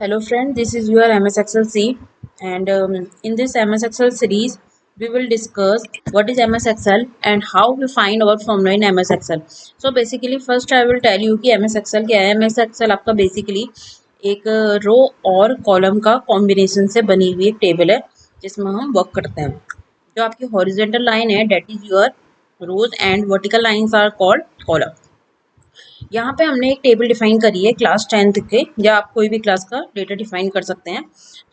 Hello friend, this is your MS Excel C, and in this MS Excel series we will discuss what is MS Excel and how we find our formula in MS Excel. So basically first I will tell you कि MS Excel क्या है। MS Excel आपका basically एक रो और column का combination से बनी हुई एक टेबल है जिसमें हम वर्क करते हैं। जो आपकी हॉरिजॉन्टल लाइन है that is your rows and vertical lines are called column. यहाँ पे हमने एक टेबल डिफाइन करी है क्लास 10th के, या आप कोई भी क्लास का डेटा डिफाइन कर सकते हैं।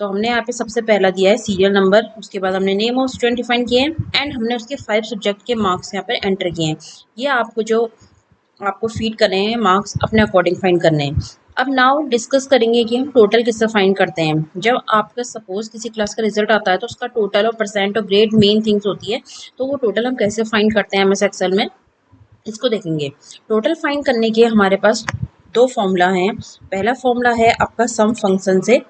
तो हमने यहाँ पे सबसे पहला दिया है सीरियल नंबर, उसके बाद हमने नेम ऑफ स्टूडेंट डिफाइन किए हैं एंड हमने उसके 5 सब्जेक्ट के मार्क्स यहाँ पे एंटर किए हैं। ये आपको फीड करने हैं मार्क्स अपने अकॉर्डिंग फाइंड करने हैं। अब नाउ डिस्कस करेंगे कि हम टोटल किससे फाइंड करते हैं। जब आपका सपोज किसी क्लास का रिजल्ट आता है तो उसका टोटल और परसेंट और ग्रेड मेन थिंग्स होती है, तो वो टोटल हम कैसे फाइंड करते हैं एमएस एक्सेल में, इसको देखेंगे। टोटल फाइंड करने के हमारे पास दो फॉर्मूला हैं। पहला फॉर्मूला है आपका सम फंक्शन से।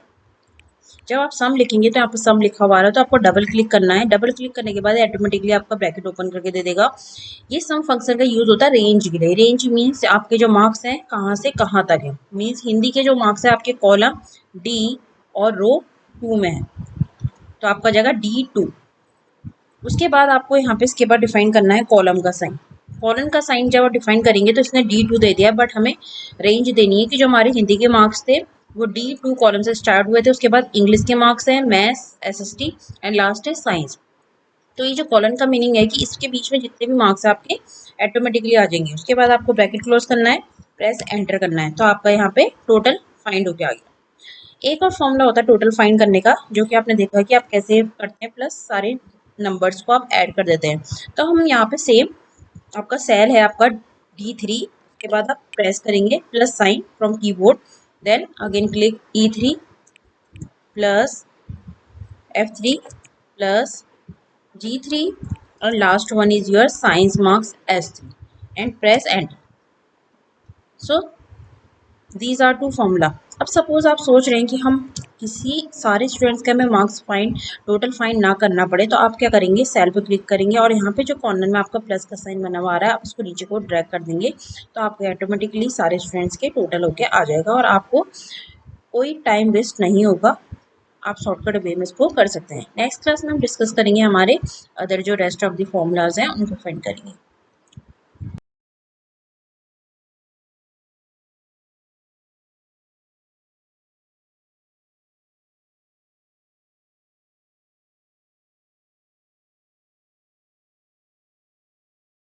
जब आप सम लिखेंगे तो यहाँ पर सम लिखा हुआ है तो आपको डबल क्लिक करना है। डबल क्लिक करने के बाद ऑटोमेटिकली आपका ब्रैकेट ओपन करके दे देगा। ये सम फंक्शन का यूज होता है रेंज के लिए। रेंज मीन्स आपके जो मार्क्स हैं कहाँ से कहाँ तक है। मीन्स हिंदी के जो मार्क्स है आपके कॉलम डी और रो 2 में है, तो आपका जगह D2। उसके बाद आपको यहाँ पे इसके बाद डिफाइन करना है कॉलम का साइन। कॉलम का साइन जब आप डिफाइन करेंगे तो इसने D2 दे दिया, बट हमें रेंज देनी है कि जो हमारे हिंदी के मार्क्स थे वो D2 कॉलम से स्टार्ट हुए थे। उसके बाद इंग्लिश के मार्क्स हैं, मैथ्स, SST एंड लास्ट है साइंस। तो ये जो कॉलम का मीनिंग है कि इसके बीच में जितने भी मार्क्स है आपके ऑटोमेटिकली आ जाएंगे। उसके बाद आपको ब्रैकेट क्लोज करना है, प्रेस एंटर करना है, तो आपका यहाँ पे टोटल फाइंड होके आ गया। एक और फॉर्मूला होता है टोटल फाइंड करने का, जो कि आपने देखा कि आप कैसे करते हैं, प्लस सारे नंबर्स को आप ऐड कर देते हैं। तो हम यहाँ पे सेम आपका सेल है आपका D3 के बाद आप प्रेस करेंगे plus sign from keyboard, then again click E3 plus F3 plus G3 और last one is your science marks S3 and press enter. So these are two formula. अब suppose आप सोच रहे हैं कि हम किसी सारे स्टूडेंट्स के हमें मार्क्स फाइंड टोटल फाइंड ना करना पड़े, तो आप क्या करेंगे, सेल पे क्लिक करेंगे और यहाँ पे जो कॉर्नर में आपका प्लस का साइन बना हुआ आ रहा है आप उसको नीचे को ड्रैग कर देंगे, तो आपको ऑटोमेटिकली सारे स्टूडेंट्स के टोटल होके आ जाएगा और आपको कोई टाइम वेस्ट नहीं होगा। आप शॉर्टकट वे में इसको कर सकते हैं। नेक्स्ट क्लास में हम डिस्कस करेंगे हमारे अदर जो रेस्ट ऑफ द फॉर्मूलाज हैं उनको फाइंड करेंगे।